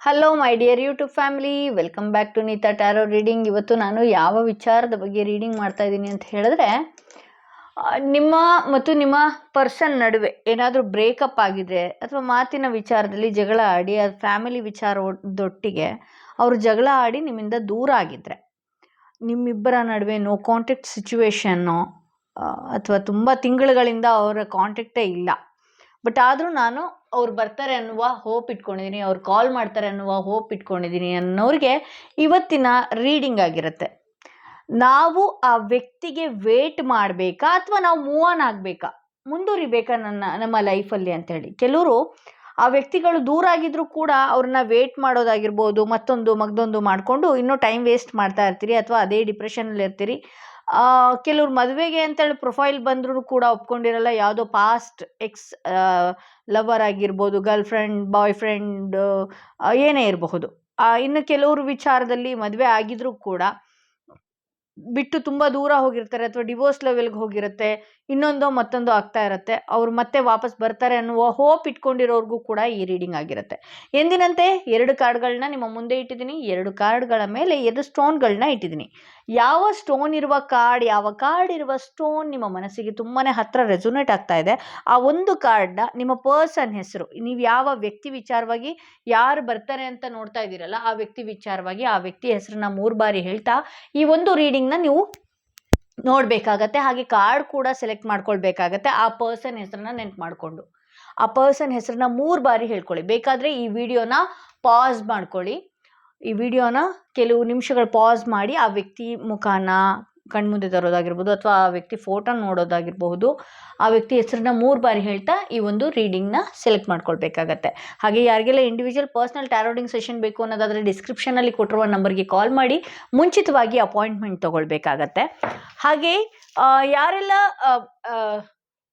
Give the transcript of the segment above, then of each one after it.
Hello my dear YouTube family, welcome back to Neeta tarot reading. ಇವತ್ತು ನಾನು ಯಾವ ವಿಚಾರದ ಬಗ್ಗೆ ರೀಡಿಂಗ್ ಮಾಡ್ತಾ ಇದ್ದೀನಿ ಅಂತ ಹೇಳಿದ್ರೆ, ನಿಮ್ಮ ಮತ್ತು ನಿಮ್ಮ ಪರ್ಸನ್ ನಡುವೆ ಏನಾದರೂ ಬ್ರೇಕಪ್ ಆಗಿದೆ ಅಥವಾ ಮಾತಿನ ವಿಚಾರದಲ್ಲಿ ಜಗಳ ಆಡಿ, ಅದು ಫ್ಯಾಮಿಲಿ ವಿಚಾರದೊಟ್ಟಿಗೆ ಅವರು ಜಗಳ ಆಡಿ ನಿಮ್ಮಿಂದ ದೂರ ಆಗಿದ್ರೆ, ನಿಮ್ಮಿಬ್ಬರ ನಡುವೆ ನೋ ಕಾಂಟ್ಯಾಕ್ಟ್ ಸಿಚುವೇಶನ್ನು ಅಥವಾ ತುಂಬ ತಿಂಗಳುಗಳಿಂದ ಅವರ ಕಾಂಟ್ಯಾಕ್ಟೇ ಇಲ್ಲ. ಬಟ್ ಆದರೂ ನಾನು ಅವ್ರು ಬರ್ತಾರೆ ಅನ್ನುವ ಹೋಪ್ ಇಟ್ಕೊಂಡಿದ್ದೀನಿ, ಅವ್ರು ಕಾಲ್ ಮಾಡ್ತಾರೆ ಅನ್ನುವ ಹೋಪ್ ಇಟ್ಕೊಂಡಿದ್ದೀನಿ ಅನ್ನೋರಿಗೆ ಇವತ್ತಿನ ರೀಡಿಂಗ್ ಆಗಿರುತ್ತೆ. ನಾವು ಆ ವ್ಯಕ್ತಿಗೆ ವೇಟ್ ಮಾಡಬೇಕಾ ಅಥವಾ ನಾವು ಮೂವ್ ಆನ್ ಆಗಬೇಕಾ, ಮುಂದುವರಿಬೇಕಾ ನಮ್ಮ ಲೈಫಲ್ಲಿ ಅಂತೇಳಿ. ಕೆಲವರು ಆ ವ್ಯಕ್ತಿಗಳು ದೂರ ಆಗಿದ್ರು ಕೂಡ ಅವ್ರನ್ನ ವೇಟ್ ಮಾಡೋದಾಗಿರ್ಬೋದು, ಮತ್ತೊಂದು ಮಾಡಿಕೊಂಡು ಇನ್ನೂ ಟೈಮ್ ವೇಸ್ಟ್ ಮಾಡ್ತಾ ಇರ್ತೀರಿ ಅಥವಾ ಅದೇ ಡಿಪ್ರೆಷನಲ್ಲಿ ಇರ್ತೀರಿ. ಕೆಲವ್ರು ಮದುವೆಗೆ ಅಂತೇಳಿ ಪ್ರೊಫೈಲ್ ಬಂದರೂ ಕೂಡ ಒಪ್ಕೊಂಡಿರಲ್ಲ. ಯಾವುದೋ ಪಾಸ್ಟ್ ಎಕ್ಸ್ ಲವರ್ ಆಗಿರ್ಬೋದು, ಗರ್ಲ್ ಫ್ರೆಂಡ್, ಬಾಯ್ ಫ್ರೆಂಡ್, ಏನೇ ಇರಬಹುದು. ಇನ್ನು ಕೆಲವ್ರ ವಿಚಾರದಲ್ಲಿ ಮದುವೆ ಆಗಿದ್ರೂ ಕೂಡ ಬಿಟ್ಟು ತುಂಬ ದೂರ ಹೋಗಿರ್ತಾರೆ ಅಥವಾ ಡಿವೋರ್ಸ್ ಲೆವೆಲ್ಗೆ ಹೋಗಿರುತ್ತೆ, ಇನ್ನೊಂದೋ ಮತ್ತೊಂದೋ ಆಗ್ತಾ ಇರುತ್ತೆ. ಅವ್ರು ಮತ್ತೆ ವಾಪಸ್ ಬರ್ತಾರೆ ಅನ್ನುವ ಹೋಪ್ ಇಟ್ಕೊಂಡಿರೋರ್ಗೂ ಕೂಡ ಈ ರೀಡಿಂಗ್ ಆಗಿರುತ್ತೆ. ಎಂದಿನಂತೆ 2 ಕಾರ್ಡ್ಗಳನ್ನ ನಿಮ್ಮ ಮುಂದೆ ಇಟ್ಟಿದ್ದೀನಿ. 2 ಕಾರ್ಡ್ಗಳ ಮೇಲೆ 2 ಸ್ಟೋನ್ಗಳನ್ನ ಇಟ್ಟಿದ್ದೀನಿ. ಯಾವ ಸ್ಟೋನ್ ಇರುವ ಕಾರ್ಡ್, ಯಾವ ಕಾರ್ಡ್ ಇರುವ ಸ್ಟೋನ್ ನಿಮ್ಮ ಮನಸ್ಸಿಗೆ ತುಂಬಾ ಹತ್ರ ರೆಸೊನೇಟ್ ಆಗ್ತಾ ಇದೆ, ಆ ಒಂದು ಕಾರ್ಡ್ನ ನಿಮ್ಮ ಪರ್ಸನ್ ಹೆಸರು, ನೀವು ಯಾವ ವ್ಯಕ್ತಿ ವಿಚಾರವಾಗಿ ಯಾರು ಬರ್ತಾರೆ ಅಂತ ನೋಡ್ತಾ ಇದ್ದೀರಲ್ಲ, ಆ ವ್ಯಕ್ತಿ ವಿಚಾರವಾಗಿ ಆ ವ್ಯಕ್ತಿ ಹೆಸರನ್ನ 3 ಬಾರಿ ಹೇಳ್ತಾ ಈ ಒಂದು ರೀಡಿಂಗ್ನ ನೀವು ನೋಡಬೇಕಾಗತ್ತೆ. ಹಾಗೆ ಕಾರ್ಡ್ ಕೂಡ ಸೆಲೆಕ್ಟ್ ಮಾಡ್ಕೊಳ್ಬೇಕಾಗತ್ತೆ. ಆ ಪರ್ಸನ್ ಹೆಸರನ್ನ ನೆನ್ಪು ಮಾಡಿಕೊಂಡು ಆ ಪರ್ಸನ್ ಹೆಸರನ್ನ 3 ಬಾರಿ ಹೇಳ್ಕೊಳ್ಳಿ. ಬೇಕಾದರೆ ಈ ವಿಡಿಯೋನ ಪಾಸ್ ಮಾಡ್ಕೊಳ್ಳಿ. ಈ ವಿಡಿಯೋನ ಕೆಲವು ನಿಮಿಷಗಳು ಪಾಸ್ ಮಾಡಿ ಆ ವ್ಯಕ್ತಿ ಮುಖಾನ ಕಣ್ಮುಂದೆ ತರೋದಾಗಿರ್ಬೋದು ಅಥವಾ ಆ ವ್ಯಕ್ತಿ ಫೋಟೋ ನೋಡೋದಾಗಿರ್ಬಹುದು, ಆ ವ್ಯಕ್ತಿ ಹೆಸರನ್ನ 3 ಬಾರಿ ಹೇಳ್ತಾ ಈ ಒಂದು ರೀಡಿಂಗ್ನ ಸೆಲೆಕ್ಟ್ ಮಾಡ್ಕೊಳ್ಬೇಕಾಗತ್ತೆ. ಹಾಗೆ ಯಾರಿಗೆಲ್ಲ ಇಂಡಿವಿಜುವಲ್ ಪರ್ಸನಲ್ ಟ್ಯಾರೋಡಿಂಗ್ ಸೆಷನ್ ಬೇಕು ಅನ್ನೋದಾದರೆ ಡಿಸ್ಕ್ರಿಪ್ಷನಲ್ಲಿ ಕೊಟ್ಟಿರುವ ನಂಬರ್ಗೆ ಕಾಲ್ ಮಾಡಿ ಮುಂಚಿತವಾಗಿ ಅಪಾಯಿಂಟ್ಮೆಂಟ್ ತೊಗೊಳ್ಬೇಕಾಗತ್ತೆ. ಹಾಗೆ ಯಾರೆಲ್ಲ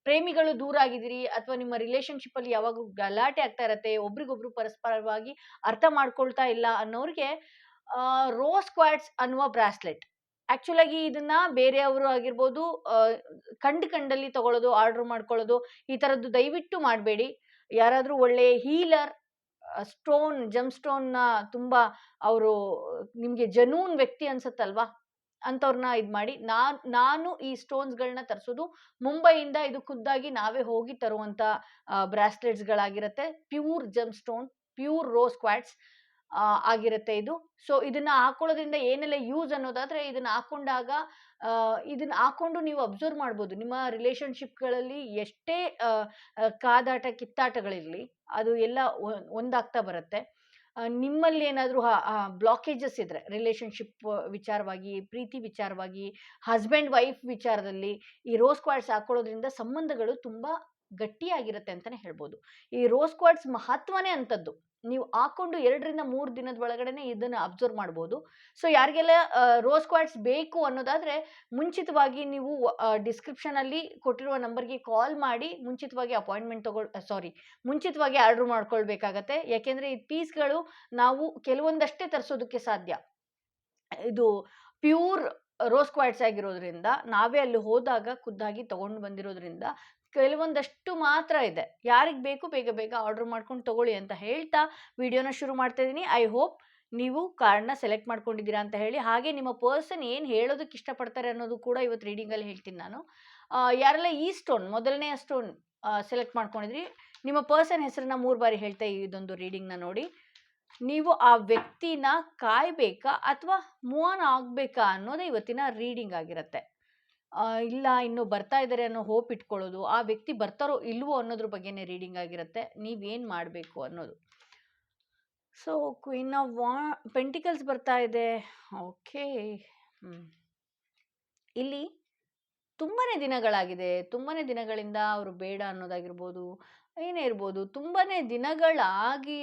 ಪ್ರೇಮಿಗಳು ದೂರ ಆಗಿದ್ದೀರಿ ಅಥವಾ ನಿಮ್ಮ ರಿಲೇಷನ್ಶಿಪ್ಪಲ್ಲಿ ಯಾವಾಗೂ ಗಲಾಟೆ ಆಗ್ತಾ ಇರತ್ತೆ, ಒಬ್ರಿಗೊಬ್ರು ಪರಸ್ಪರವಾಗಿ ಅರ್ಥ ಮಾಡ್ಕೊಳ್ತಾ ಇಲ್ಲ ಅನ್ನೋರಿಗೆ ರೋಸ್ ಕ್ವಾಡ್ಸ್ ಅನ್ನುವ ಬ್ರಾಸ್ಲೆಟ್, ಆ್ಯಕ್ಚುಲಾಗಿ ಇದನ್ನ ಬೇರೆಯವರು ಆಗಿರ್ಬೋದು ಕಂಡಲ್ಲಿ ತಗೊಳ್ಳೋದು, ಆರ್ಡರ್ ಮಾಡ್ಕೊಳ್ಳೋದು, ಈ ಥರದ್ದು ದಯವಿಟ್ಟು ಮಾಡಬೇಡಿ. ಯಾರಾದರೂ ಒಳ್ಳೆಯ ಹೀಲರ್ ಸ್ಟೋನ್, ಜಮ್ ಸ್ಟೋನ್ನ ತುಂಬ ಅವರು ನಿಮಗೆ ಜನೂನ್ ವ್ಯಕ್ತಿ ಅನ್ಸುತ್ತಲ್ವಾ, ಅಂಥವ್ರನ್ನ ಇದು ಮಾಡಿ. ನಾನು ಈ ಸ್ಟೋನ್ಸ್ಗಳನ್ನ ತರಿಸೋದು ಮುಂಬೈಯಿಂದ, ಇದು ಖುದ್ದಾಗಿ ನಾವೇ ಹೋಗಿ ತರುವಂಥ ಬ್ರಾಸ್ಲೆಟ್ಸ್ಗಳಾಗಿರುತ್ತೆ. ಪ್ಯೂರ್ ಜಮ್ ಸ್ಟೋನ್, ಪ್ಯೂರ್ ರೋಸ್ ಕ್ವಾಡ್ಸ್ ಆಗಿರುತ್ತೆ ಇದು. ಸೊ ಇದನ್ನ ಹಾಕೊಳ್ಳೋದ್ರಿಂದ ಏನೆಲ್ಲ ಯೂಸ್ ಅನ್ನೋದಾದ್ರೆ, ಇದನ್ನ ಹಾಕೊಂಡು ನೀವು ಅಬ್ಸರ್ವ್ ಮಾಡ್ಬೋದು ನಿಮ್ಮ ರಿಲೇಶನ್ಶಿಪ್ಗಳಲ್ಲಿ ಎಷ್ಟೇ ಕಾದಾಟ ಕಿತ್ತಾಟಗಳಿರಲಿ, ಅದು ಎಲ್ಲ ಒಂದಾಗ್ತಾ ಬರುತ್ತೆ. ನಿಮ್ಮಲ್ಲಿ ಏನಾದರೂ ಬ್ಲಾಕೇಜಸ್ ಇದ್ರೆ ರಿಲೇಶನ್ಶಿಪ್ ವಿಚಾರವಾಗಿ, ಪ್ರೀತಿ ವಿಚಾರವಾಗಿ, ಹಸ್ಬೆಂಡ್ ವೈಫ್ ವಿಚಾರದಲ್ಲಿ ಈ ರೋಸ್ ಕ್ವಾಡ್ಸ್ ಹಾಕೊಳ್ಳೋದ್ರಿಂದ ಸಂಬಂಧಗಳು ತುಂಬ ಗಟ್ಟಿಯಾಗಿರುತ್ತೆ ಅಂತಲೇ ಹೇಳ್ಬೋದು. ಈ ರೋಸ್ ಕ್ವಾಡ್ಸ್ ಮಹತ್ವನೇ ಅಂಥದ್ದು. ನೀವು ಹಾಕೊಂಡು 2 ರಿಂದ 3 ದಿನದ ಒಳಗಡೆನೆ ಇದನ್ನು ಅಬ್ಸರ್ವ್ ಮಾಡ್ಬೋದು. ಸೊ ಯಾರಿಗೆಲ್ಲ ರೋಸ್ ಕ್ವಾಡ್ಸ್ ಬೇಕು ಅನ್ನೋದಾದರೆ ಮುಂಚಿತವಾಗಿ ನೀವು ಡಿಸ್ಕ್ರಿಪ್ಷನಲ್ಲಿ ಕೊಟ್ಟಿರುವ ನಂಬರ್ಗೆ ಕಾಲ್ ಮಾಡಿ ಮುಂಚಿತವಾಗಿ ಮುಂಚಿತವಾಗಿ ಆರ್ಡರ್ ಮಾಡ್ಕೊಳ್ಬೇಕಾಗತ್ತೆ. ಯಾಕೆಂದರೆ ಈ ಪೀಸ್ಗಳು ನಾವು ಕೆಲವೊಂದಷ್ಟೇ ತರಿಸೋದಕ್ಕೆ ಸಾಧ್ಯ. ಇದು ಪ್ಯೂರ್ ರೋಸ್ ಕ್ವಾಡ್ಸ್ ಆಗಿರೋದ್ರಿಂದ, ನಾವೇ ಅಲ್ಲಿ ಹೋದಾಗ ಖುದ್ದಾಗಿ ತಗೊಂಡು ಬಂದಿರೋದ್ರಿಂದ ಕೆಲವೊಂದಷ್ಟು ಮಾತ್ರ ಇದೆ. ಯಾರಿಗೆ ಬೇಕು ಬೇಗ ಬೇಗ ಆರ್ಡರ್ ಮಾಡ್ಕೊಂಡು ತಗೊಳ್ಳಿ ಅಂತ ಹೇಳ್ತಾ ವಿಡಿಯೋನ ಶುರು ಮಾಡ್ತಾ ಇದ್ದೀನಿ. ಐ ಹೋಪ್ ನೀವು ಕಾರ್ಡ್ನ ಸೆಲೆಕ್ಟ್ ಮಾಡ್ಕೊಂಡಿದ್ದೀರಾ ಅಂತ ಹೇಳಿ. ಹಾಗೆ ನಿಮ್ಮ ಪರ್ಸನ್ ಏನು ಹೇಳೋದಕ್ಕೆ ಇಷ್ಟಪಡ್ತಾರೆ ಅನ್ನೋದು ಕೂಡ ಇವತ್ತು ರೀಡಿಂಗಲ್ಲಿ ಹೇಳ್ತೀನಿ ನಾನು. ಯಾರೆಲ್ಲ ಈ ಸ್ಟೋನ್, ಮೊದಲನೆಯ ಸ್ಟೋನ್ ಸೆಲೆಕ್ಟ್ ಮಾಡ್ಕೊಂಡಿದ್ರಿ, ನಿಮ್ಮ ಪರ್ಸನ್ ಹೆಸರನ್ನ 3 ಬಾರಿ ಹೇಳ್ತಾ ಇದೊಂದು ರೀಡಿಂಗ್ನ ನೋಡಿ. ನೀವು ಆ ವ್ಯಕ್ತಿನ ಕಾಯಬೇಕಾ ಅಥವಾ ಮೂವ್ ಆನ್ ಆಗಬೇಕಾ ಅನ್ನೋದೇ ಇವತ್ತಿನ ರೀಡಿಂಗ್ ಆಗಿರುತ್ತೆ. ಇಲ್ಲ ಇನ್ನೂ ಬರ್ತಾ ಇದ್ದಾರೆ ಅನ್ನೋ ಹೋಪ್ ಇಟ್ಕೊಳ್ಳೋದು, ಆ ವ್ಯಕ್ತಿ ಬರ್ತಾರೋ ಇಲ್ವೋ ಅನ್ನೋದ್ರ ಬಗ್ಗೆನೇ ರೀಡಿಂಗ್ ಆಗಿರುತ್ತೆ. ನೀವೇನು ಮಾಡಬೇಕು ಅನ್ನೋದು. ಸೊ ಕ್ವೀನ್ ಆಫ್ ಪೆಂಟಿಕಲ್ಸ್ ಬರ್ತಾ ಇದೆ. ಓಕೆ, ಇಲ್ಲಿ ತುಂಬಾ ದಿನಗಳಾಗಿದೆ, ತುಂಬಾ ದಿನಗಳಿಂದ ಅವರು ಬೇಡ ಅನ್ನೋದಾಗಿರ್ಬೋದು, ಏನೇ ಇರ್ಬೋದು, ತುಂಬಾ ದಿನಗಳಾಗಿ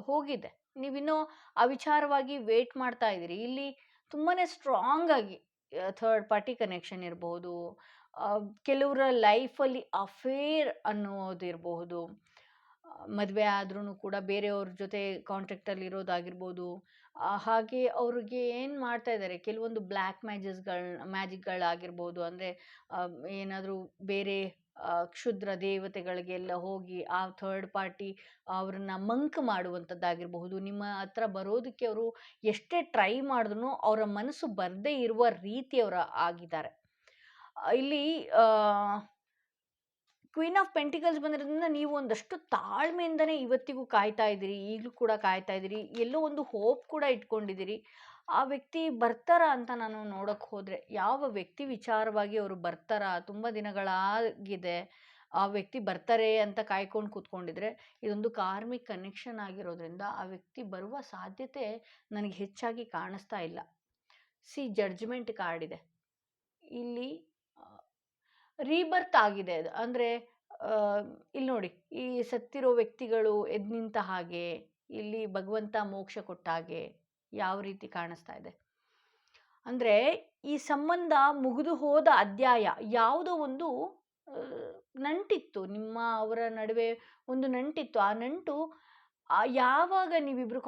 ಹೋಗಿದೆ. ನೀವಿನ್ನೂ ಆ ವಿಚಾರವಾಗಿ ವೇಟ್ ಮಾಡ್ತಾ ಇದ್ದೀರಿ. ಇಲ್ಲಿ ತುಂಬಾ ಸ್ಟ್ರಾಂಗ್ ಆಗಿ ಥರ್ಡ್ ಪಾರ್ಟಿ ಕನೆಕ್ಷನ್ ಇರಬಹುದು, ಕೆಲವರ ಲೈಫಲ್ಲಿ ಅಫೇರ್ ಅನ್ನೋದಿರಬಹುದು, ಮದುವೆ ಆದ್ರೂ ಕೂಡ ಬೇರೆಯವ್ರ ಜೊತೆ ಕಾಂಟ್ಯಾಕ್ಟಲ್ಲಿ ಇರೋದಾಗಿರ್ಬೋದು. ಹಾಗೆ ಅವ್ರಿಗೆ ಏನು ಮಾಡ್ತಾ ಇದ್ದಾರೆ, ಕೆಲವೊಂದು ಬ್ಲ್ಯಾಕ್ ಮ್ಯಾಜಿಕ್ಗಳಾಗಿರ್ಬೋದು, ಅಂದರೆ ಏನಾದರೂ ಬೇರೆ ಕ್ಷುದ್ರ ದೇವತೆಗಳಿಗೆಲ್ಲ ಹೋಗಿ ಆ ಥರ್ಡ್ ಪಾರ್ಟಿ ಅವ್ರನ್ನ ಮಂಕ್ ಮಾಡುವಂಥದ್ದಾಗಿರಬಹುದು. ನಿಮ್ಮ ಹತ್ರ ಬರೋದಕ್ಕೆ ಅವರು ಎಷ್ಟೇ ಟ್ರೈ ಮಾಡಿದ್ರು ಅವರ ಮನಸ್ಸು ಬರದೇ ಇರುವ ರೀತಿಯವರು ಆಗಿದ್ದಾರೆ. ಇಲ್ಲಿ ಕ್ವೀನ್ ಆಫ್ ಪೆಂಟಿಕಲ್ಸ್ ಬಂದಿರೋದ್ರಿಂದ ನೀವು ಒಂದಷ್ಟು ತಾಳ್ಮೆಯಿಂದನೇ ಇವತ್ತಿಗೂ ಕಾಯ್ತಾ ಇದ್ದೀರಿ, ಈಗಲೂ ಕೂಡ ಕಾಯ್ತಾ ಇದ್ದೀರಿ, ಎಲ್ಲೋ ಒಂದು ಹೋಪ್ ಕೂಡ ಇಟ್ಕೊಂಡಿದ್ದೀರಿ. ಆ ವ್ಯಕ್ತಿ ಬರ್ತಾರಾ ಅಂತ ನಾನು ನೋಡೋಕ್ಕೆ ಹೋದರೆ, ಯಾವ ವ್ಯಕ್ತಿ ವಿಚಾರವಾಗಿ ಅವರು ಬರ್ತಾರಾ, ತುಂಬ ದಿನಗಳಾಗಿದೆ ಆ ವ್ಯಕ್ತಿ ಬರ್ತಾರೆ ಅಂತ ಕಾಯ್ಕೊಂಡು ಕೂತ್ಕೊಂಡಿದ್ರೆ, ಇದೊಂದು ಕಾರ್ಮಿಕ್ ಕನೆಕ್ಷನ್ ಆಗಿರೋದ್ರಿಂದ ಆ ವ್ಯಕ್ತಿ ಬರುವ ಸಾಧ್ಯತೆ ನನಗೆ ಹೆಚ್ಚಾಗಿ ಕಾಣಿಸ್ತಾ ಇಲ್ಲ. ಜಡ್ಜ್ಮೆಂಟ್ ಕಾರ್ಡ್ ಇದೆ ಇಲ್ಲಿ. ರೀಬರ್ತ್ ಆಗಿದೆ ಅದು. ಅಂದರೆ ಇಲ್ಲಿ ನೋಡಿ, ಈ ಸತ್ತಿರೋ ವ್ಯಕ್ತಿಗಳು ಎದ್ದು ನಿಂತ ಹಾಗೆ, ಇಲ್ಲಿ ಭಗವಂತ ಮೋಕ್ಷ ಕೊಟ್ಟ ಹಾಗೆ ಯಾವ ರೀತಿ ಕಾಣಿಸ್ತಾ ಇದೆ ಅಂದರೆ, ಈ ಸಂಬಂಧ ಮುಗಿದು ಹೋದ ಅಧ್ಯಾಯ. ಯಾವುದೋ ಒಂದು ನಂಟಿತ್ತು ನಿಮ್ಮ ಅವರ ನಡುವೆ, ಒಂದು ನಂಟಿತ್ತು. ಆ ನಂಟು ಯಾವಾಗ ನೀವಿಬ್ರು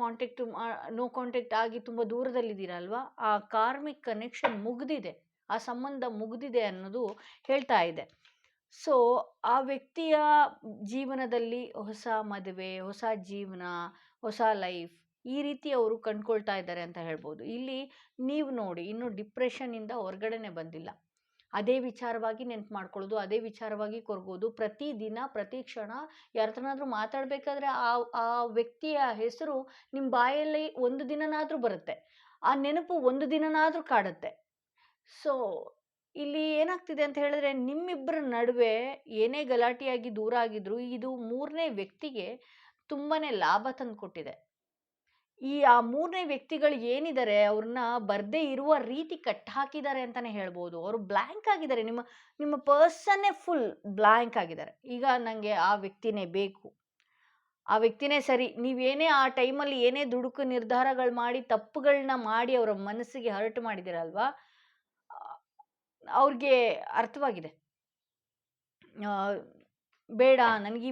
ನೋ ಕಾಂಟ್ಯಾಕ್ಟ್ ಆಗಿ ತುಂಬ ದೂರದಲ್ಲಿದ್ದೀರಲ್ವ, ಆ ಕಾರ್ಮಿಕ್ ಕನೆಕ್ಷನ್ ಮುಗಿದಿದೆ, ಆ ಸಂಬಂಧ ಮುಗಿದಿದೆ ಅನ್ನೋದು ಹೇಳ್ತಾ ಇದೆ. ಸೊ ಆ ವ್ಯಕ್ತಿಯ ಜೀವನದಲ್ಲಿ ಹೊಸ ಮದುವೆ, ಹೊಸ ಜೀವನ, ಹೊಸ ಲೈಫ್, ಈ ರೀತಿ ಅವರು ಕಂಡ್ಕೊಳ್ತಾ ಇದ್ದಾರೆ ಅಂತ ಹೇಳ್ಬೋದು. ಇಲ್ಲಿ ನೀವು ನೋಡಿ, ಇನ್ನು ಡಿಪ್ರೆಷನ್ನಿಂದ ಹೊರಗಡೆನೆ ಬಂದಿಲ್ಲ. ಅದೇ ವಿಚಾರವಾಗಿ ನೆನ್ಪು ಮಾಡ್ಕೊಳ್ಳೋದು, ಅದೇ ವಿಚಾರವಾಗಿ ಕೊರಗೋದು, ಪ್ರತಿದಿನ ಪ್ರತಿ ಕ್ಷಣ ಯಾರತ್ರನಾದ್ರೂ ಮಾತಾಡಬೇಕಾದ್ರೆ ಆ ವ್ಯಕ್ತಿಯ ಹೆಸರು ನಿಮ್ಮ ಬಾಯಲ್ಲಿ ಒಂದು ದಿನನಾದರೂ ಬರುತ್ತೆ, ಆ ನೆನಪು ಒಂದು ದಿನನಾದರೂ ಕಾಡುತ್ತೆ. ಸೊ ಇಲ್ಲಿ ಏನಾಗ್ತಿದೆ ಅಂತ ಹೇಳಿದ್ರೆ, ನಿಮ್ಮಿಬ್ಬರ ನಡುವೆ ಏನೇ ಗಲಾಟೆಯಾಗಿ ದೂರ ಆಗಿದ್ರು, ಇದು ಮೂರನೇ ವ್ಯಕ್ತಿಗೆ ತುಂಬಾನೇ ಲಾಭ ತಂದು ಕೊಟ್ಟಿದೆ. ಆ ಮೂರನೇ ವ್ಯಕ್ತಿಗಳು ಏನಿದ್ದಾರೆ, ಅವ್ರನ್ನ ಬರ್ದೇ ಇರುವ ರೀತಿ ಕಟ್ ಹಾಕಿದ್ದಾರೆ ಅಂತಾನೆ ಹೇಳ್ಬೋದು. ಅವರು ಬ್ಲ್ಯಾಂಕ್ ಆಗಿದ್ದಾರೆ, ನಿಮ್ಮ ಪರ್ಸನ್ನೇ ಫುಲ್ ಬ್ಲ್ಯಾಂಕ್ ಆಗಿದ್ದಾರೆ. ಈಗ ನನಗೆ ಆ ವ್ಯಕ್ತಿನೇ ಬೇಕು, ಆ ವ್ಯಕ್ತಿನೇ ಸರಿ. ನೀವೇನೇ ಆ ಟೈಮಲ್ಲಿ ಏನೇ ದುಡುಕು ನಿರ್ಧಾರಗಳು ಮಾಡಿ, ತಪ್ಪುಗಳನ್ನ ಮಾಡಿ ಅವರ ಮನಸ್ಸಿಗೆ ಹರ್ಟ್ ಮಾಡಿದಿರಲ್ವಾ, ಅವ್ರಿಗೆ ಅರ್ಥವಾಗಿದೆ, ಬೇಡ ನನಗೆ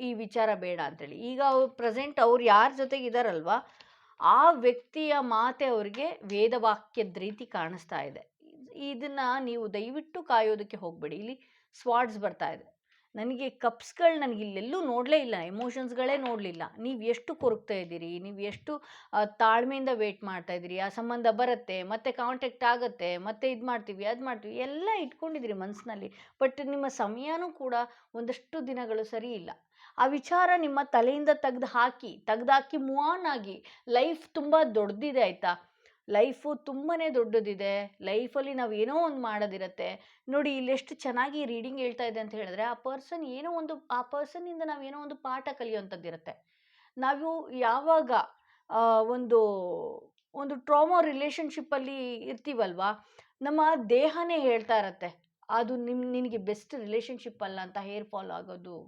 ಈ ವಿಚಾರ ಬೇಡ ಅಂತೇಳಿ. ಈಗ ಅವ್ರು ಪ್ರೆಸೆಂಟ್ ಅವ್ರು ಯಾರ ಜೊತೆಗೆ ಇದ್ದಾರಲ್ವ, ಆ ವ್ಯಕ್ತಿಯ ಮಾತೆ ಅವ್ರಿಗೆ ವೇದವಾಕ್ಯದ ರೀತಿ ಕಾಣಿಸ್ತಾ ಇದೆ. ಇದನ್ನ ನೀವು ದಯವಿಟ್ಟು ಕಾಯೋದಕ್ಕೆ ಹೋಗಬೇಡಿ. ಇಲ್ಲಿ ಸ್ವಾರ್ಡ್ಸ್ ಬರ್ತಾ ಇದೆ. ನನಗೆ ಕಪ್ಸ್ಗಳು ನನಗೆ ಇಲ್ಲೆಲ್ಲೂ ನೋಡಲೇ ಇಲ್ಲ, ಎಮೋಷನ್ಸ್ಗಳೇ ನೋಡಲಿಲ್ಲ. ನೀವು ಎಷ್ಟು ಕೊರಗ್ತಾ ಇದ್ದೀರಿ, ನೀವು ಎಷ್ಟು ತಾಳ್ಮೆಯಿಂದ ವೇಟ್ ಮಾಡ್ತಾ ಇದ್ದೀರಿ. ಆ ಸಂಬಂಧ ಬರುತ್ತೆ, ಮತ್ತೆ ಕಾಂಟ್ಯಾಕ್ಟ್ ಆಗುತ್ತೆ, ಮತ್ತೆ ಇದು ಮಾಡ್ತೀವಿ ಅದು ಮಾಡ್ತೀವಿ ಎಲ್ಲ ಇಟ್ಕೊಂಡಿದ್ದೀರಿ ಮನಸ್ಸಿನಲ್ಲಿ. ಬಟ್ ನಿಮ್ಮ ಸಮಯನೂ ಕೂಡ ಒಂದಷ್ಟು ದಿನಗಳು ಸರಿ ಇಲ್ಲ. ಆ ವಿಚಾರ ನಿಮ್ಮ ತಲೆಯಿಂದ ತೆಗೆದುಹಾಕಿ ಮೂವ್ ಆನ್ ಆಗಿ. ಲೈಫ್ ತುಂಬ ದೊಡ್ಡದಿದೆ ಆಯಿತಾ, ಲೈಫು ತುಂಬಾ ದೊಡ್ಡದಿದೆ. ಲೈಫಲ್ಲಿ ನಾವು ಏನೋ ಒಂದು ಮಾಡೋದಿರುತ್ತೆ ನೋಡಿ. ಇಲ್ಲೆಷ್ಟು ಚೆನ್ನಾಗಿ ರೀಡಿಂಗ್ ಹೇಳ್ತಾ ಇದೆ ಅಂತ ಹೇಳಿದ್ರೆ, ಆ ಪರ್ಸನ್ನಿಂದ ನಾವೇನೋ ಒಂದು ಪಾಠ ಕಲಿಯುವಂಥದ್ದಿರುತ್ತೆ. ನಾವು ಯಾವಾಗ ಒಂದು ಟ್ರಾಮಾ ರಿಲೇಷನ್ಶಿಪ್ಪಲ್ಲಿ ಇರ್ತೀವಲ್ವಾ, ನಮ್ಮ ದೇಹನೇ ಹೇಳ್ತಾ ಇರತ್ತೆ ಅದು ನಿನಗೆ ಬೆಸ್ಟ್ ರಿಲೇಷನ್ಶಿಪ್ ಅಲ್ಲ ಅಂತ. ಹೇರ್ ಫಾಲ್ ಆಗೋದು,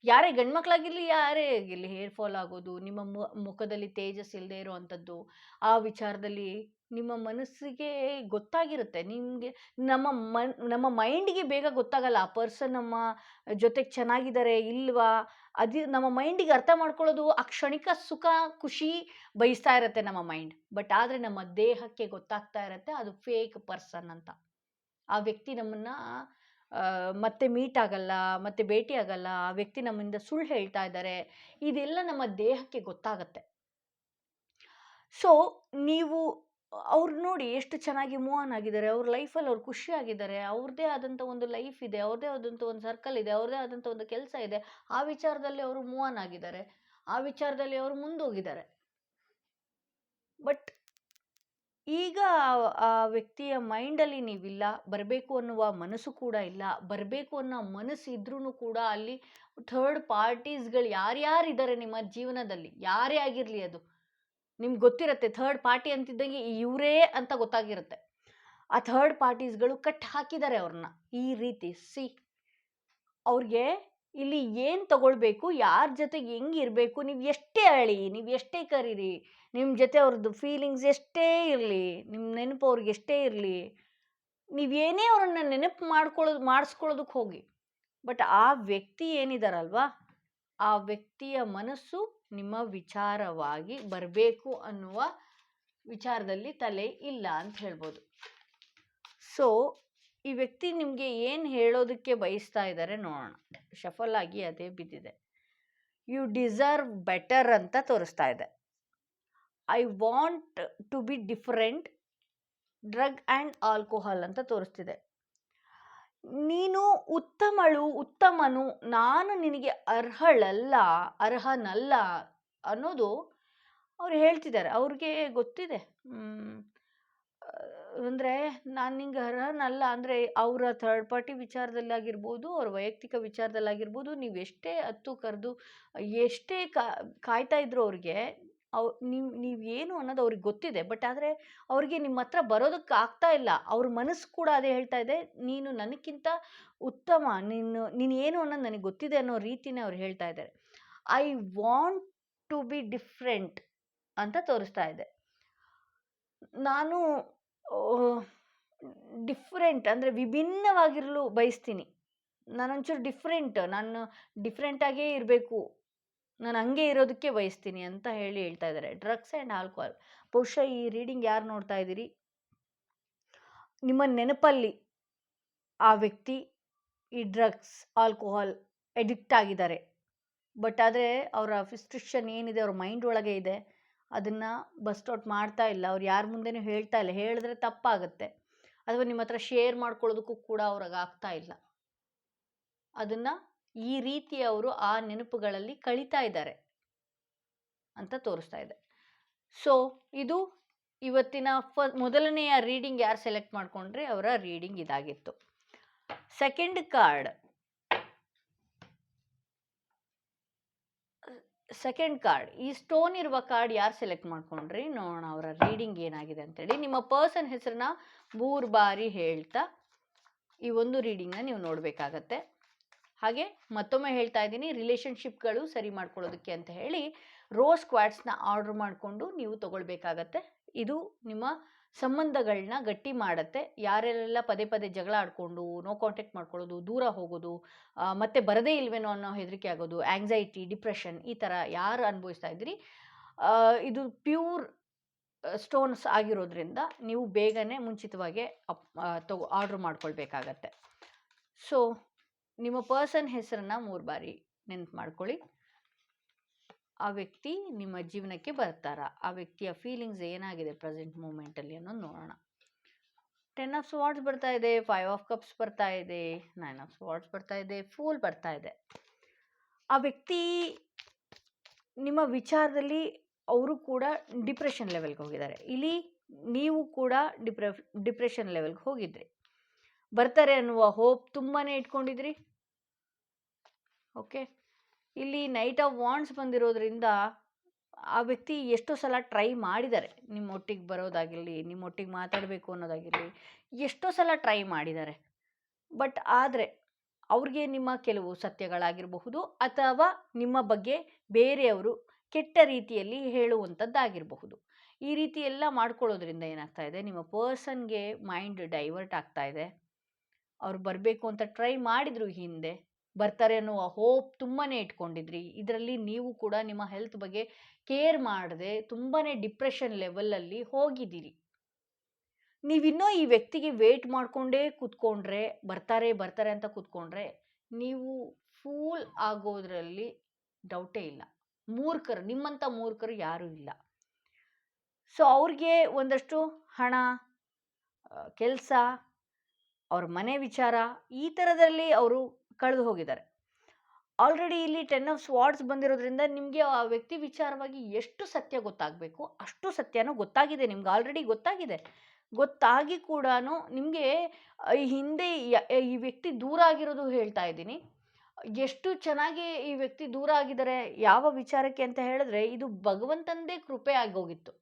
ಯಾರೇ ಗಂಡ್ಮಕ್ಳಾಗಿರಲಿ ಯಾರೇ ಆಗಿರಲಿ, ಹೇರ್ ಫಾಲ್ ಆಗೋದು, ನಿಮ್ಮ ಮುಖದಲ್ಲಿ ತೇಜಸ್ ಇಲ್ಲದೆ ಇರೋವಂಥದ್ದು, ಆ ವಿಚಾರದಲ್ಲಿ ನಿಮ್ಮ ಮನಸ್ಸಿಗೆ ಗೊತ್ತಾಗಿರುತ್ತೆ. ನಿಮಗೆ ನಮ್ಮ ಮೈಂಡಿಗೆ ಬೇಗ ಗೊತ್ತಾಗಲ್ಲ ಆ ಪರ್ಸನ್ ನಮ್ಮ ಜೊತೆಗೆ ಚೆನ್ನಾಗಿದ್ದಾರೆ ಇಲ್ವಾ. ನಮ್ಮ ಮೈಂಡಿಗೆ ಅರ್ಥ ಮಾಡ್ಕೊಳ್ಳೋದು ಆ ಕ್ಷಣಿಕ ಸುಖ ಖುಷಿ ಬಯಸ್ತಾ ಇರುತ್ತೆ ನಮ್ಮ ಮೈಂಡ್. ಬಟ್ ಆದರೆ ನಮ್ಮ ದೇಹಕ್ಕೆ ಗೊತ್ತಾಗ್ತಾ ಇರುತ್ತೆ ಅದು ಫೇಕ್ ಪರ್ಸನ್ ಅಂತ. ಆ ವ್ಯಕ್ತಿ ನಮ್ಮನ್ನ ಮತ್ತೆ ಮೀಟ್ ಆಗಲ್ಲ, ಮತ್ತೆ ಭೇಟಿ ಆಗಲ್ಲ, ಆ ವ್ಯಕ್ತಿ ನಮ್ಮಿಂದ ಸುಳ್ಳು ಹೇಳ್ತಾ ಇದ್ದಾರೆ, ಇದೆಲ್ಲ ನಮ್ಮ ದೇಹಕ್ಕೆ ಗೊತ್ತಾಗತ್ತೆ. ಸೊ ನೀವು ಅವ್ರು ನೋಡಿ ಎಷ್ಟು ಚೆನ್ನಾಗಿ ಮೂವ್ ಆನ್ ಆಗಿದ್ದಾರೆ, ಅವ್ರ ಲೈಫಲ್ಲಿ ಅವ್ರು ಖುಷಿಯಾಗಿದ್ದಾರೆ, ಅವ್ರದ್ದೇ ಆದಂಥ ಒಂದು ಲೈಫ್ ಇದೆ, ಅವ್ರದ್ದೇ ಆದಂಥ ಒಂದು ಸರ್ಕಲ್ ಇದೆ, ಅವ್ರದ್ದೇ ಆದಂಥ ಒಂದು ಕೆಲಸ ಇದೆ. ಆ ವಿಚಾರದಲ್ಲಿ ಅವರು ಮೂವ್ ಆನ್ ಆಗಿದ್ದಾರೆ, ಆ ವಿಚಾರದಲ್ಲಿ ಅವರು ಮುಂದೋಗಿದ್ದಾರೆ. ಬಟ್ ಈಗ ಆ ವ್ಯಕ್ತಿಯ ಮೈಂಡಲ್ಲಿ ನೀವಿಲ್ಲ, ಬರಬೇಕು ಅನ್ನುವ ಮನಸ್ಸು ಕೂಡ ಇಲ್ಲ. ಬರಬೇಕು ಅನ್ನೋ ಮನಸ್ಸು ಇದ್ರೂ ಕೂಡ ಅಲ್ಲಿ ಥರ್ಡ್ ಪಾರ್ಟೀಸ್ಗಳು ಯಾರ್ಯಾರಿದ್ದಾರೆ ನಿಮ್ಮ ಜೀವನದಲ್ಲಿ, ಯಾರೇ ಆಗಿರಲಿ, ಅದು ನಿಮ್ಗೆ ಗೊತ್ತಿರುತ್ತೆ. ಥರ್ಡ್ ಪಾರ್ಟಿ ಅಂತಿದ್ದಂಗೆ ಇವರೇ ಅಂತ ಗೊತ್ತಾಗಿರುತ್ತೆ. ಆ ಥರ್ಡ್ ಪಾರ್ಟೀಸ್ಗಳು ಕಟ್ ಹಾಕಿದ್ದಾರೆ ಅವ್ರನ್ನ ಈ ರೀತಿ. ಅವ್ರಿಗೆ ಇಲ್ಲಿ ಏನು ತಗೊಳ್ಬೇಕು, ಯಾರ ಜೊತೆಗೆ ಹೆಂಗಿರಬೇಕು, ನೀವು ಎಷ್ಟೇ ಅಳಿ, ನೀವು ಎಷ್ಟೇ ಕರೀರಿ, ನಿಮ್ಮ ಜೊತೆ ಅವ್ರದ್ದು ಫೀಲಿಂಗ್ಸ್ ಎಷ್ಟೇ ಇರಲಿ, ನಿಮ್ಮ ನೆನಪು ಅವ್ರಿಗೆ ಎಷ್ಟೇ ಇರಲಿ, ನೀವೇನೇ ಅವ್ರನ್ನ ನೆನಪು ಮಾಡಿಸ್ಕೊಳ್ಳೋದಕ್ಕೆ ಹೋಗಿ. ಬಟ್ ಆ ವ್ಯಕ್ತಿ ಏನಿದಾರಲ್ವಾ, ಆ ವ್ಯಕ್ತಿಯ ಮನಸ್ಸು ನಿಮ್ಮ ವಿಚಾರವಾಗಿ ಬರಬೇಕು ಅನ್ನುವ ವಿಚಾರದಲ್ಲಿ ತಲೆ ಇಲ್ಲ ಅಂತ ಹೇಳ್ಬೋದು. ಸೊ ಈ ವ್ಯಕ್ತಿ ನಿಮಗೆ ಏನು ಹೇಳೋದಕ್ಕೆ ಬಯಸ್ತಾ ಇದ್ದಾರೆ ನೋಡೋಣ. ಶಫಲ್ ಆಗಿ ಅದೇ ಬಿದ್ದಿದೆ. ಯು ಡಿಸರ್ವ್ ಬೆಟರ್ ಅಂತ ತೋರಿಸ್ತಾ ಇದೆ. I want to be different, drug and alcohol ಅಂತ ತೋರಿಸ್ತಿದೆ. ನೀನು ಉತ್ತಮನು, ನಾನು ನಿನಗೆ ಅರ್ಹನಲ್ಲ ಅನ್ನೋದು ಅವ್ರು ಹೇಳ್ತಿದ್ದಾರೆ. ಅವ್ರಿಗೆ ಗೊತ್ತಿದೆ. ಅಂದರೆ ನಾನು ನಿಂಗೆ ಅರ್ಹನಲ್ಲ ಅಂದರೆ ಅವರ ಥರ್ಡ್ ಪಾರ್ಟಿ ವಿಚಾರದಲ್ಲಾಗಿರ್ಬೋದು, ಅವ್ರ ವೈಯಕ್ತಿಕ ವಿಚಾರದಲ್ಲಾಗಿರ್ಬೋದು, ನೀವು ಎಷ್ಟೇ ಹತ್ತು ಕರೆದು ಎಷ್ಟೇ ಕಾಯ್ತಾ ಇದ್ರು ಅವ್ರಿಗೆ ನೀವೇನು ಅನ್ನೋದು ಅವ್ರಿಗೆ ಗೊತ್ತಿದೆ. ಬಟ್ ಆದರೆ ಅವ್ರಿಗೆ ನಿಮ್ಮ ಹತ್ರ ಬರೋದಕ್ಕೆ ಆಗ್ತಾ ಇಲ್ಲ. ಅವ್ರ ಮನಸ್ಸು ಕೂಡ ಅದೇ ಹೇಳ್ತಾ ಇದೆ, ನೀನು ನನಗಿಂತ ಉತ್ತಮ, ನೀನು ಏನು ಅನ್ನೋದು ನನಗೆ ಗೊತ್ತಿದೆ ಅನ್ನೋ ರೀತಿನೇ ಅವ್ರು ಹೇಳ್ತಾ ಇದ್ದಾರೆ. I want to be different ಅಂತ ತೋರಿಸ್ತಾ ಇದೆ. ನಾನು ಡಿಫ್ರೆಂಟ್ ಅಂದರೆ ವಿಭಿನ್ನವಾಗಿರಲು ಬಯಸ್ತೀನಿ. ನಾನೊಂಚೂರು ನಾನು ಡಿಫ್ರೆಂಟಾಗೇ ಇರಬೇಕು, ನಾನು ಹಂಗೆ ಇರೋದಕ್ಕೆ ಬಯಸ್ತೀನಿ ಅಂತ ಹೇಳ್ತಾ ಇದ್ದಾರೆ. Drugs and alcohol. ಬಹುಶಃ ಈ ರೀಡಿಂಗ್ ಯಾರು ನೋಡ್ತಾ ಇದ್ದೀರಿ, ನಿಮ್ಮ ನೆನಪಲ್ಲಿ ಆ ವ್ಯಕ್ತಿ ಈ ಡ್ರಗ್ಸ್ ಆಲ್ಕೋಹಾಲ್ ಎಡಿಕ್ಟ್ ಆಗಿದ್ದಾರೆ. ಬಟ್ ಆದರೆ ಅವರ ಫ್ರಸ್ಟ್ರೇಷನ್ ಏನಿದೆ ಅವ್ರ ಮೈಂಡ್ ಒಳಗೆ ಇದೆ, ಅದನ್ನು ಬಸ್ಟ್ ಔಟ್ ಮಾಡ್ತಾ ಇಲ್ಲ. ಅವ್ರು ಯಾರ ಮುಂದೆನೂ ಹೇಳ್ತಾ ಇಲ್ಲ. ಹೇಳಿದ್ರೆ ತಪ್ಪಾಗುತ್ತೆ, ಅಥವಾ ನಿಮ್ಮ ಹತ್ರ ಶೇರ್ ಮಾಡ್ಕೊಳ್ಳೋದಕ್ಕೂ ಕೂಡ ಅವ್ರಿಗೆ ಆಗ್ತಾ ಇಲ್ಲ. ಅದನ್ನು ಈ ರೀತಿ ಅವರು ಆ ನೆನಪುಗಳಲ್ಲಿ ಕಳೀತಾ ಇದ್ದಾರೆ ಅಂತ ತೋರಿಸ್ತಾ ಇದೆ. ಸೊ ಇದು ಇವತ್ತಿನ ಮೊದಲನೆಯ ರೀಡಿಂಗ್ ಯಾರು ಸೆಲೆಕ್ಟ್ ಮಾಡ್ಕೊಂಡ್ರೆ ಅವರ ರೀಡಿಂಗ್ ಇದಾಗಿತ್ತು. ಸೆಕೆಂಡ್ ಕಾರ್ಡ್, ಈ ಸ್ಟೋನ್ ಇರುವ ಕಾರ್ಡ್ ಯಾರು ಸೆಲೆಕ್ಟ್ ಮಾಡ್ಕೊಂಡ್ರಿ ನೋಡೋಣ ಅವರ ರೀಡಿಂಗ್ ಏನಾಗಿದೆ ಅಂತೇಳಿ. ನಿಮ್ಮ ಪರ್ಸನ್ ಹೆಸರನ್ನ 3 ಬಾರಿ ಹೇಳ್ತಾ ಈ ಒಂದು ರೀಡಿಂಗ್ನ ನೀವು ನೋಡಬೇಕಾಗತ್ತೆ. ಹಾಗೆ ಮತ್ತೊಮ್ಮೆ ಹೇಳ್ತಾ ಇದ್ದೀನಿ, ರಿಲೇಷನ್ಶಿಪ್ಗಳು ಸರಿ ಮಾಡ್ಕೊಳ್ಳೋದಕ್ಕೆ ಅಂತ ಹೇಳಿ ರೋಸ್ ಕ್ವಾಟ್ಸ್ನ ಆರ್ಡರ್ ಮಾಡಿಕೊಂಡು ನೀವು ತಗೊಳ್ಬೇಕಾಗತ್ತೆ. ಇದು ನಿಮ್ಮ ಸಂಬಂಧಗಳನ್ನ ಗಟ್ಟಿ ಮಾಡುತ್ತೆ. ಯಾರೆಲ್ಲ ಪದೇ ಪದೇ ಜಗಳ ಆಡಿಕೊಂಡು ನೋ ಕಾಂಟ್ಯಾಕ್ಟ್ ಮಾಡ್ಕೊಳ್ಳೋದು, ದೂರ ಹೋಗೋದು, ಮತ್ತೆ ಬರದೇ ಇಲ್ವೇನೋ ಅನ್ನೋ ಹೆದರಿಕೆ ಆಗೋದು, ಆಂಗ್ಸೈಟಿ, ಡಿಪ್ರೆಷನ್ ಈ ಥರ ಯಾರು ಅನುಭವಿಸ್ತಾ ಇದ್ದೀರಿ, ಇದು ಪ್ಯೂರ್ ಸ್ಟೋನ್ಸ್ ಆಗಿರೋದ್ರಿಂದ ನೀವು ಬೇಗನೆ ಮುಂಚಿತವಾಗಿ ಆರ್ಡ್ರ್ ಮಾಡ್ಕೊಳ್ಬೇಕಾಗತ್ತೆ. ಸೊ ನಿಮ್ಮ ಪರ್ಸನ್ ಹೆಸರನ್ನ 3 ಬಾರಿ ನೆನಪು ಮಾಡ್ಕೊಳ್ಳಿ. ಆ ವ್ಯಕ್ತಿ ನಿಮ್ಮ ಜೀವನಕ್ಕೆ ಬರ್ತಾರಾ, ಆ ವ್ಯಕ್ತಿಯ ಫೀಲಿಂಗ್ಸ್ ಏನಾಗಿದೆ ಪ್ರೆಸೆಂಟ್ ಮೂಮೆಂಟಲ್ಲಿ ಅನ್ನೋದು ನೋಡೋಣ. 10 ಆಫ್ ಸ್ವಾರ್ಡ್ಸ್ ಬರ್ತಾ ಇದೆ, 5 ಆಫ್ ಕಪ್ಸ್ ಬರ್ತಾ ಇದೆ, 9 ಆಫ್ ಸ್ವಾರ್ಡ್ಸ್ ಬರ್ತಾ ಇದೆ, ಫೂಲ್ ಬರ್ತಾ ಇದೆ. ಆ ವ್ಯಕ್ತಿ ನಿಮ್ಮ ವಿಚಾರದಲ್ಲಿ ಅವರು ಕೂಡ ಡಿಪ್ರೆಷನ್ ಲೆವೆಲ್ಗೆ ಹೋಗಿದ್ದಾರೆ. ಇಲ್ಲಿ ನೀವು ಕೂಡ ಡಿಪ್ರೆಷನ್ ಲೆವೆಲ್ಗೆ ಹೋಗಿದ್ರಿ. ಬರ್ತಾರೆ ಅನ್ನುವ ಹೋಪ್ ತುಂಬಾ ಇಟ್ಕೊಂಡಿದ್ರಿ. ಓಕೆ, ಇಲ್ಲಿ ನೈಟ್ ಆಫ್ ವಾಂಡ್ಸ್ ಬಂದಿರೋದ್ರಿಂದ ಆ ವ್ಯಕ್ತಿ ಎಷ್ಟೋ ಸಲ ಟ್ರೈ ಮಾಡಿದ್ದಾರೆ ನಿಮ್ಮೊಟ್ಟಿಗೆ ಬರೋದಾಗಿರಲಿ, ನಿಮ್ಮೊಟ್ಟಿಗೆ ಮಾತಾಡಬೇಕು ಅನ್ನೋದಾಗಿರಲಿ, ಎಷ್ಟೋ ಸಲ ಟ್ರೈ ಮಾಡಿದ್ದಾರೆ. ಬಟ್ ಆದರೆ ಅವ್ರಿಗೆ ನಿಮ್ಮ ಕೆಲವು ಸತ್ಯಗಳಾಗಿರಬಹುದು, ಅಥವಾ ನಿಮ್ಮ ಬಗ್ಗೆ ಬೇರೆಯವರು ಕೆಟ್ಟ ರೀತಿಯಲ್ಲಿ ಹೇಳುವಂಥದ್ದಾಗಿರಬಹುದು. ಈ ರೀತಿ ಎಲ್ಲ ಮಾಡ್ಕೊಳ್ಳೋದ್ರಿಂದ ಏನಾಗ್ತಾ ಇದೆ, ನಿಮ್ಮ ಪರ್ಸನ್ಗೆ ಮೈಂಡ್ ಡೈವರ್ಟ್ ಆಗ್ತಾ ಇದೆ. ಅವ್ರು ಬರಬೇಕು ಅಂತ ಟ್ರೈ ಮಾಡಿದ್ರು, ಹಿಂದೆ ಬರ್ತಾರೆ ಅನ್ನುವ ಹೋಪ್ ತುಂಬಾ ಇಟ್ಕೊಂಡಿದ್ರಿ. ಇದರಲ್ಲಿ ನೀವು ಕೂಡ ನಿಮ್ಮ ಹೆಲ್ತ್ ಬಗ್ಗೆ ಕೇರ್ ಮಾಡದೆ ತುಂಬಾ ಡಿಪ್ರೆಷನ್ ಲೆವೆಲಲ್ಲಿ ಹೋಗಿದ್ದೀರಿ. ನೀವಿನ್ನೂ ಈ ವ್ಯಕ್ತಿಗೆ ವೇಟ್ ಮಾಡಿಕೊಂಡೇ ಕೂತ್ಕೊಂಡ್ರೆ, ಬರ್ತಾರೆ ಅಂತ ಕೂತ್ಕೊಂಡ್ರೆ ನೀವು ಫೂಲ್ ಆಗೋದ್ರಲ್ಲಿ ಡೌಟೇ ಇಲ್ಲ. ನಿಮ್ಮಂಥ ಮೂರ್ಖರು ಯಾರೂ ಇಲ್ಲ. ಸೊ ಅವ್ರಿಗೆ ಒಂದಷ್ಟು ಹಣ, ಕೆಲಸ, ಅವ್ರ ಮನೆ ವಿಚಾರ ಈ ಥರದಲ್ಲಿ ಅವರು ಕಳೆದು ಹೋಗಿದ್ದಾರೆ. ಆಲ್ರೆಡಿ ಇಲ್ಲಿ 10 ಆಫ್ ಸ್ವಾರ್ಡ್ಸ್ ಬಂದಿರೋದ್ರಿಂದ ನಿಮಗೆ ಆ ವ್ಯಕ್ತಿ ವಿಚಾರವಾಗಿ ಎಷ್ಟು ಸತ್ಯ ಗೊತ್ತಾಗಬೇಕು ಅಷ್ಟು ಸತ್ಯನೂ ಗೊತ್ತಾಗಿದೆ. ನಿಮ್ಗೆ ಆಲ್ರೆಡಿ ಗೊತ್ತಾಗಿ ಕೂಡ ನಿಮಗೆ ಹಿಂದೆ ಈ ವ್ಯಕ್ತಿ ದೂರ ಆಗಿರೋದು ಹೇಳ್ತಾ ಇದ್ದೀನಿ. ಎಷ್ಟು ಚೆನ್ನಾಗಿ ಈ ವ್ಯಕ್ತಿ ದೂರ ಆಗಿದ್ದಾರೆ, ಯಾವ ವಿಚಾರಕ್ಕೆ ಅಂತ ಹೇಳಿದ್ರೆ ಇದು ಭಗವಂತಂದೇ ಕೃಪೆ ಆಗೋಗಿತ್ತು.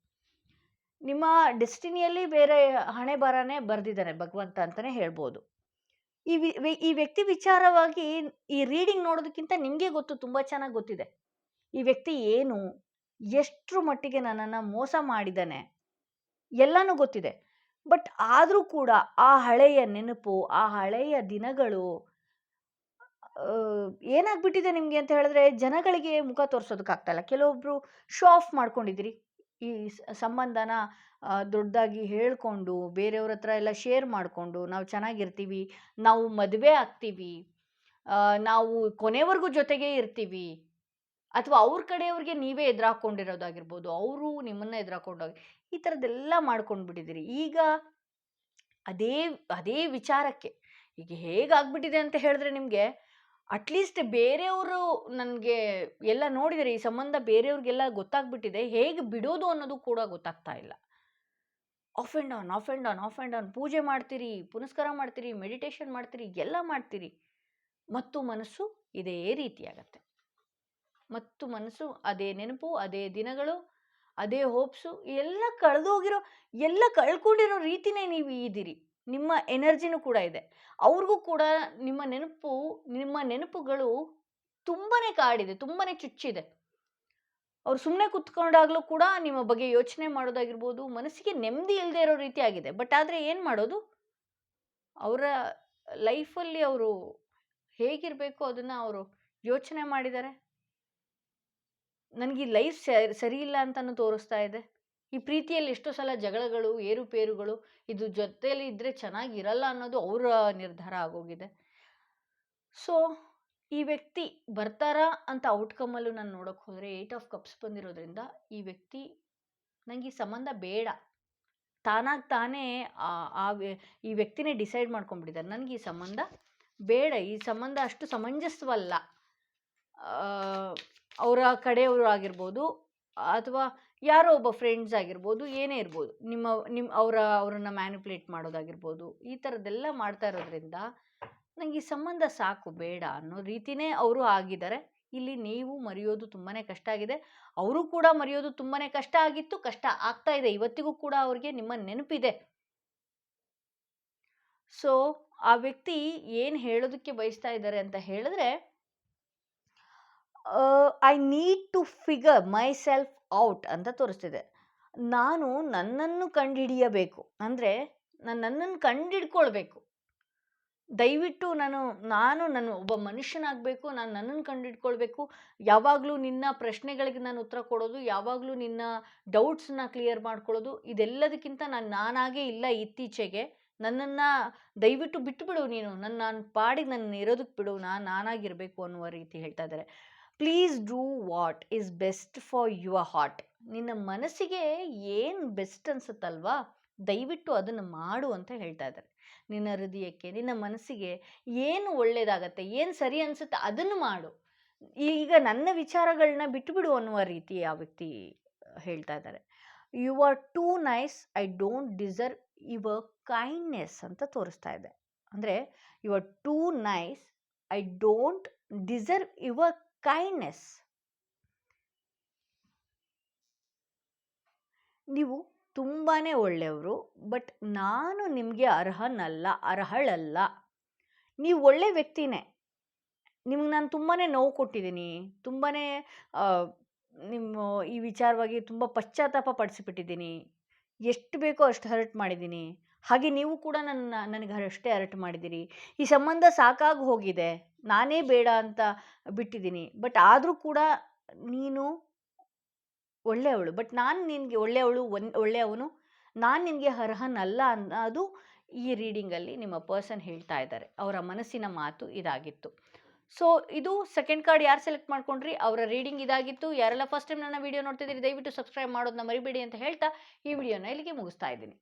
ನಿಮ್ಮ ಡೆಸ್ಟಿನಿಯಲ್ಲಿ ಬೇರೆ ಹಣೆ ಬರನೇ ಬರೆದಿದ್ದಾನೆ ಭಗವಂತ ಅಂತಲೇ ಹೇಳ್ಬೋದು. ಈ ವ್ಯಕ್ತಿ ವಿಚಾರವಾಗಿ ಈ ರೀಡಿಂಗ್ ನೋಡೋದಕ್ಕಿಂತ ನಿಮಗೆ ತುಂಬ ಚೆನ್ನಾಗಿ ಗೊತ್ತಿದೆ ಈ ವ್ಯಕ್ತಿ ಏನು, ಎಷ್ಟರ ಮಟ್ಟಿಗೆ ನನ್ನನ್ನು ಮೋಸ ಮಾಡಿದ್ದಾನೆ ಎಲ್ಲನೂ ಗೊತ್ತಿದೆ. ಬಟ್ ಆದರೂ ಕೂಡ ಆ ಹಳೆಯ ನೆನಪು, ಆ ಹಳೆಯ ದಿನಗಳು ಏನಾಗ್ಬಿಟ್ಟಿದೆ ನಿಮಗೆ ಅಂತ ಹೇಳಿದ್ರೆ ಜನಗಳಿಗೆ ಮುಖ ತೋರಿಸೋದಕ್ಕಾಗ್ತಾಯಿಲ್ಲ. ಕೆಲವೊಬ್ರು ಶೋ ಆಫ್ ಮಾಡ್ಕೊಂಡಿದ್ದೀರಿ, ಈ ಸಂಬಂಧನ ದೊಡ್ಡದಾಗಿ ಹೇಳ್ಕೊಂಡು ಬೇರೆಯವ್ರ ಹತ್ರ ಎಲ್ಲ ಶೇರ್ ಮಾಡಿಕೊಂಡು ನಾವು ಚೆನ್ನಾಗಿರ್ತೀವಿ, ನಾವು ಮದುವೆ ಆಗ್ತೀವಿ, ನಾವು ಕೊನೆವರೆಗೂ ಜೊತೆಗೇ ಇರ್ತೀವಿ, ಅಥವಾ ಅವ್ರ ಕಡೆಯವ್ರಿಗೆ ನೀವೇ ಎದುರಾಕೊಂಡಿರೋದಾಗಿರ್ಬೋದು, ಅವರು ನಿಮ್ಮನ್ನ ಎದುರಾಕೊಂಡೋಗಿ ಈ ಥರದ್ದೆಲ್ಲ ಮಾಡ್ಕೊಂಡು ಬಿಟ್ಟಿದ್ದೀರಿ. ಈಗ ಅದೇ ಅದೇ ವಿಚಾರಕ್ಕೆ ಈಗ ಹೇಗಾಗ್ಬಿಟ್ಟಿದೆ ಅಂತ ಹೇಳಿದ್ರೆ ನಿಮಗೆ ಅಟ್ಲೀಸ್ಟ್ ಬೇರೆಯವರು ನನಗೆ ಎಲ್ಲ ನೋಡಿದರೆ ಈ ಸಂಬಂಧ ಬೇರೆಯವ್ರಿಗೆಲ್ಲ ಗೊತ್ತಾಗ್ಬಿಟ್ಟಿದೆ, ಹೇಗೆ ಬಿಡೋದು ಅನ್ನೋದು ಕೂಡ ಗೊತ್ತಾಗ್ತಾ ಇಲ್ಲ. Of and on off and on off and on ಪೂಜೆ ಮಾಡ್ತೀರಿ, ಪುನಸ್ಕಾರ ಮಾಡ್ತೀರಿ, ಮೆಡಿಟೇಷನ್ ಮಾಡ್ತೀರಿ, ಎಲ್ಲ ಮಾಡ್ತೀರಿ, ಮತ್ತು ಮನಸ್ಸು ಇದೇ ರೀತಿಯಾಗತ್ತೆ. ಮತ್ತು ಮನಸ್ಸು ಅದೇ ನೆನಪು, ಅದೇ ದಿನಗಳು, ಅದೇ ಹೋಪ್ಸು, ಎಲ್ಲ ಕಳೆದೋಗಿರೋ, ಎಲ್ಲ ಕಳ್ಕೊಂಡಿರೋ ರೀತಿನೇ ನೀವು ಇದ್ದೀರಿ. ನಿಮ್ಮ ಎನರ್ಜಿನೂ ಕೂಡ ಇದೆ. ಅವ್ರಿಗೂ ಕೂಡ ನಿಮ್ಮ ನೆನಪುಗಳು ತುಂಬಾ ಕಾಡಿದೆ, ತುಂಬಾ ಚುಚ್ಚಿದೆ. ಅವ್ರು ಸುಮ್ಮನೆ ಕುತ್ಕೊಂಡಾಗಲೂ ಕೂಡ ನಿಮ್ಮ ಬಗ್ಗೆ ಯೋಚನೆ ಮಾಡೋದಾಗಿರ್ಬೋದು, ಮನಸ್ಸಿಗೆ ನೆಮ್ಮದಿ ಇಲ್ಲದೆ ಇರೋ ರೀತಿ ಆಗಿದೆ. ಬಟ್ ಆದರೆ ಏನು ಮಾಡೋದು, ಅವರ ಲೈಫಲ್ಲಿ ಅವರು ಹೇಗಿರಬೇಕು ಅದನ್ನು ಅವರು ಯೋಚನೆ ಮಾಡಿದ್ದಾರೆ. ನನಗೆ ಈ ಲೈಫ್ ಸರಿ ಇಲ್ಲ ಅಂತಲೂ ತೋರಿಸ್ತಾ ಇದೆ. ಈ ಪ್ರೀತಿಯಲ್ಲಿ ಎಷ್ಟೋ ಸಲ ಜಗಳಗಳು, ಏರುಪೇರುಗಳು, ಇದು ಜೊತೆಯಲ್ಲಿ ಇದ್ದರೆ ಚೆನ್ನಾಗಿರಲ್ಲ ಅನ್ನೋದು ಅವರ ನಿರ್ಧಾರ ಆಗೋಗಿದೆ. ಸೊ ಈ ವ್ಯಕ್ತಿ ಬರ್ತಾರಾ ಅಂತ ಔಟ್ಕಮಲ್ಲೂ ನಾನು ನೋಡೋಕೆ ಹೋದರೆ 8 ಆಫ್ ಕಪ್ಸ್ ಬಂದಿರೋದ್ರಿಂದ ಈ ವ್ಯಕ್ತಿ ನನಗೆ ಈ ಸಂಬಂಧ ಬೇಡ, ತಾನಾಗಿ ತಾನೇ ಈ ವ್ಯಕ್ತಿನೇ ಡಿಸೈಡ್ ಮಾಡ್ಕೊಂಡ್ಬಿಟ್ಟಿದ್ದಾರೆ, ನನಗೆ ಈ ಸಂಬಂಧ ಬೇಡ, ಈ ಸಂಬಂಧ ಅಷ್ಟು ಸಮಂಜಸವಲ್ಲ. ಅವರ ಕಡೆಯವರು ಆಗಿರ್ಬೋದು, ಅಥವಾ ಯಾರೋ ಒಬ್ಬ ಫ್ರೆಂಡ್ಸ್ ಆಗಿರ್ಬೋದು, ಏನೇ ಇರ್ಬೋದು, ಅವರನ್ನು ಮ್ಯಾನಿಪುಲೇಟ್ ಮಾಡೋದಾಗಿರ್ಬೋದು, ಈ ಥರದ್ದೆಲ್ಲ ಮಾಡ್ತಾ ಇರೋದ್ರಿಂದ ನನಗೆ ಈ ಸಂಬಂಧ ಸಾಕು, ಬೇಡ ಅನ್ನೋ ರೀತಿಯೇ ಅವರು ಆಗಿದ್ದಾರೆ. ಇಲ್ಲಿ ನೀವು ಮರೆಯೋದು ತುಂಬಾ ಕಷ್ಟ ಆಗಿದೆ, ಅವರು ಕೂಡ ಮರೆಯೋದು ತುಂಬಾ ಕಷ್ಟ ಆಗಿತ್ತು, ಕಷ್ಟ ಆಗ್ತಾ ಇದೆ. ಇವತ್ತಿಗೂ ಕೂಡ ಅವ್ರಿಗೆ ನಿಮ್ಮ ನೆನಪಿದೆ. ಸೊ ಆ ವ್ಯಕ್ತಿ ಏನು ಹೇಳೋದಕ್ಕೆ ಬಯಸ್ತಾ ಇದ್ದಾರೆ ಅಂತ ಹೇಳಿದ್ರೆ, I need to figure myself out ಅಂತ ತೋರಿಸ್ತಿದೆ. ನಾನು ನನ್ನನ್ನು ಕಂಡುಹಿಡಿಯಬೇಕು, ಅಂದರೆ ನಾನು ನನ್ನನ್ನು ಕಂಡುಹಿಡ್ಕೊಳ್ಬೇಕು. ದಯವಿಟ್ಟು ನಾನು ಒಬ್ಬ ಮನುಷ್ಯನಾಗಬೇಕು, ನಾನು ನನ್ನನ್ನು ಕಂಡುಹಿಡ್ಕೊಳ್ಬೇಕು. ಯಾವಾಗಲೂ ನಿನ್ನ ಪ್ರಶ್ನೆಗಳಿಗೆ ನಾನು ಉತ್ತರ ಕೊಡೋದು, ಯಾವಾಗಲೂ ನಿನ್ನ ಡೌಟ್ಸನ್ನ ಕ್ಲಿಯರ್ ಮಾಡ್ಕೊಳ್ಳೋದು, ಇದೆಲ್ಲದಕ್ಕಿಂತ ನಾನಾಗೇ ಇಲ್ಲ ಇತ್ತೀಚೆಗೆ. ನನ್ನನ್ನು ದಯವಿಟ್ಟು ಬಿಟ್ಟುಬಿಡು, ನಾನು ಪಾಡಿಗೆ ನನ್ನ ಇರೋದಕ್ಕೆ ಬಿಡು, ನಾನಾಗಿರಬೇಕು ಅನ್ನುವ ರೀತಿ ಹೇಳ್ತಾ ಇದ್ದಾರೆ. Please do what is best for your heart. ನಿನ್ನ ಮನಸ್ಸಿಗೆ ಏನು ಬೆಸ್ಟ್ ಅನ್ಸುತ್ತಲ್ವಾ, ದಯವಿಟ್ಟು ಅದನ್ನು ಮಾಡು ಅಂತ ಹೇಳ್ತಾ ಇದ್ದಾರೆ. ನಿನ್ನ ಹೃದಯಕ್ಕೆ, ನಿನ್ನ ಮನಸ್ಸಿಗೆ ಏನು ಒಳ್ಳೆಯದಾಗತ್ತೆ, ಏನು ಸರಿ ಅನಿಸುತ್ತೆ ಅದನ್ನು ಮಾಡು. ಈಗ ನನ್ನ ವಿಚಾರಗಳನ್ನ ಬಿಟ್ಟುಬಿಡು ಅನ್ನುವ ರೀತಿ ಆ ವ್ಯಕ್ತಿ ಹೇಳ್ತಾ ಇದ್ದಾರೆ. You are too nice, I don't deserve your kindness ಅಂತ ತೋರಿಸ್ತಾ ಇದೆ. ಅಂದರೆ you are too nice, I don't deserve your kindness. ನೀವು ತುಂಬಾ ಒಳ್ಳೆಯವರು, ಬಟ್ ನಾನು ನಿಮಗೆ ಅರ್ಹಳಲ್ಲ. ನೀವು ಒಳ್ಳೆ ವ್ಯಕ್ತಿನೇ, ನಿಮ್ಗೆ ನಾನು ತುಂಬಾ ನೋವು ಕೊಟ್ಟಿದ್ದೀನಿ, ತುಂಬಾ ನಿಮ್ಮ ಈ ವಿಚಾರವಾಗಿ ತುಂಬ ಪಶ್ಚಾತ್ತಾಪ ಪಡಿಸಿಬಿಟ್ಟಿದ್ದೀನಿ, ಎಷ್ಟು ಬೇಕೋ ಅಷ್ಟು ಹರ್ಟ್ ಮಾಡಿದ್ದೀನಿ. ಹಾಗೆ ನೀವು ಕೂಡ ನನಗೆ ಅಷ್ಟೇ ಹರ್ಟ್ ಮಾಡಿದ್ದೀರಿ. ಈ ಸಂಬಂಧ ಸಾಕಾಗಿ ಹೋಗಿದೆ, ನಾನೇ ಬೇಡ ಅಂತ ಬಿಟ್ಟಿದ್ದೀನಿ. ಬಟ್ ಆದರೂ ಕೂಡ ನೀನು ಒಳ್ಳೆಯವಳು, ಬಟ್ ನಾನು ನಿನಗೆ ಒಳ್ಳೆಯವನು, ನಾನು ನಿನಗೆ ಅರ್ಹನಲ್ಲ ಅನ್ನೋದು ಈ ರೀಡಿಂಗಲ್ಲಿ ನಿಮ್ಮ ಪರ್ಸನ್ ಹೇಳ್ತಾ ಇದ್ದಾರೆ. ಅವರ ಮನಸ್ಸಿನ ಮಾತು ಇದಾಗಿತ್ತು. ಸೊ ಇದು ಸೆಕೆಂಡ್ ಕಾರ್ಡ್ ಯಾರು ಸೆಲೆಕ್ಟ್ ಮಾಡ್ಕೊಂಡ್ರಿ ಅವರ ರೀಡಿಂಗ್ ಇದಾಗಿತ್ತು. ಯಾರೆಲ್ಲ ಫಸ್ಟ್ ಟೈಮ್ ನನ್ನ ವಿಡಿಯೋ ನೋಡ್ತಿದ್ದೀರಿ ದಯವಿಟ್ಟು ಸಬ್ಸ್ಕ್ರೈಬ್ ಮಾಡೋದನ್ನ ಮರಿಬೇಡಿ ಅಂತ ಹೇಳ್ತಾ ಈ ವಿಡಿಯೋನ ಇಲ್ಲಿಗೆ ಮುಗಿಸ್ತಾ ಇದ್ದೀನಿ.